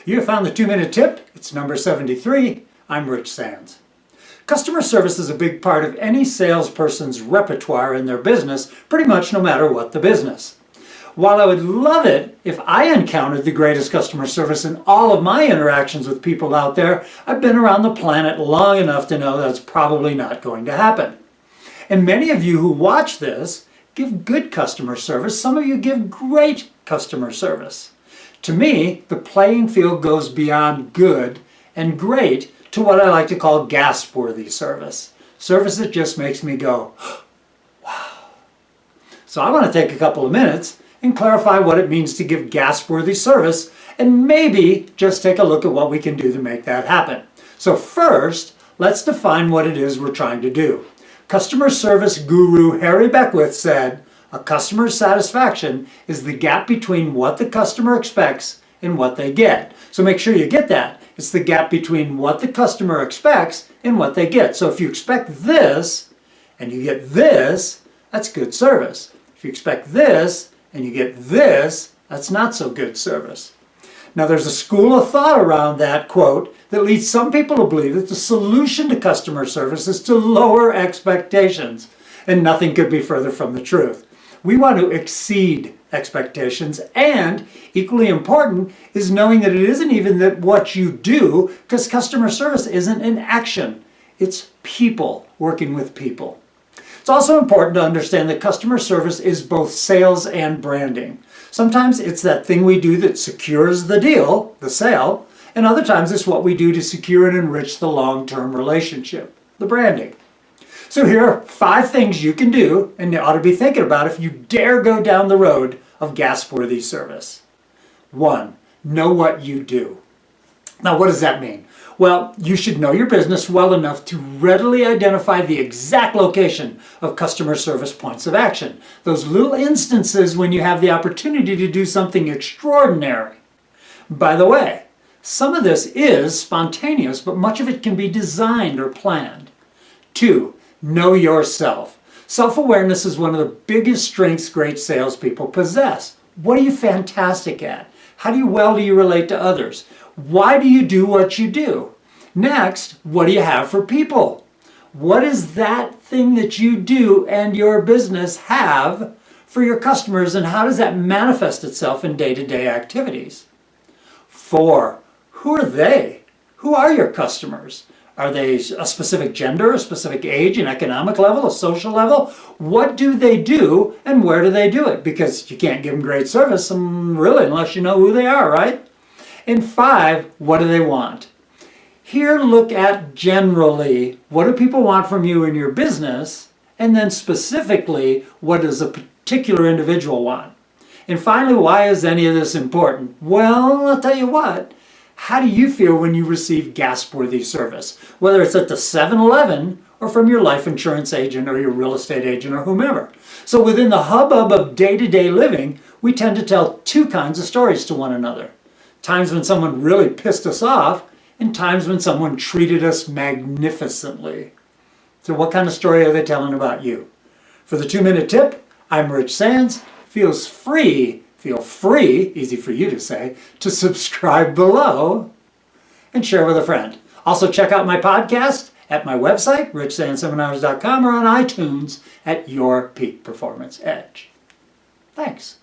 You have found the 2-minute tip. It's number 73. I'm Rich Sands. Customer service is a big part of any salesperson's repertoire in their business, pretty much no matter what the business. While I would love it if I encountered the greatest customer service in all of my interactions with people out there, I've been around the planet long enough to know that's probably not going to happen. And many of you who watch this give good customer service. Some of you give great customer service. To me, the playing field goes beyond good and great to what I like to call GASP-worthy service. Service that just makes me go, wow. So I want to take a couple of minutes and clarify what it means to give GASP-worthy service, and maybe just take a look at what we can do to make that happen. So first, let's define what it is we're trying to do. Customer service guru Harry Beckwith said, "A customer's satisfaction is the gap between what the customer expects and what they get." So make sure you get that. It's the gap between what the customer expects and what they get. So if you expect this and you get this, that's good service. If you expect this and you get this, that's not so good service. Now there's a school of thought around that quote that leads some people to believe that the solution to customer service is to lower expectations. And nothing could be further from the truth. We want to exceed expectations, and equally important is knowing that it isn't even that what you do, because customer service isn't an action. It's people working with people. It's also important to understand that customer service is both sales and branding. Sometimes it's that thing we do that secures the deal, the sale, and other times it's what we do to secure and enrich the long-term relationship, the branding. So here are 5 things you can do and you ought to be thinking about if you dare go down the road of GASP-worthy service. 1, know what you do. Now what does that mean? Well, you should know your business well enough to readily identify the exact location of customer service points of action. Those little instances when you have the opportunity to do something extraordinary. By the way, some of this is spontaneous, but much of it can be designed or planned. 2, know yourself. Self-awareness is one of the biggest strengths great salespeople possess. What are you fantastic at? How well do you relate to others? Why do you do what you do? Next, what do you have for people? What is that thing that you do and your business have for your customers, and how does that manifest itself in day-to-day activities? 4, who are they? Who are your customers? Are they a specific gender, a specific age, an economic level, a social level? What do they do and where do they do it? Because you can't give them great service really unless you know who they are, right? And 5, what do they want? Here, look at generally, what do people want from you in your business? And then specifically, what does a particular individual want? And finally, why is any of this important? Well, I'll tell you what. How do you feel when you receive GASP-worthy service? Whether it's at the 7-Eleven or from your life insurance agent or your real estate agent or whomever. So within the hubbub of day-to-day living, we tend to tell 2 kinds of stories to one another. Times when someone really pissed us off, and times when someone treated us magnificently. So what kind of story are they telling about you? For the 2-minute tip, I'm Rich Sands. Feel free, easy for you to say, to subscribe below and share with a friend. Also check out my podcast at my website, richsandseminars.com, or on iTunes at Your Peak Performance Edge. Thanks.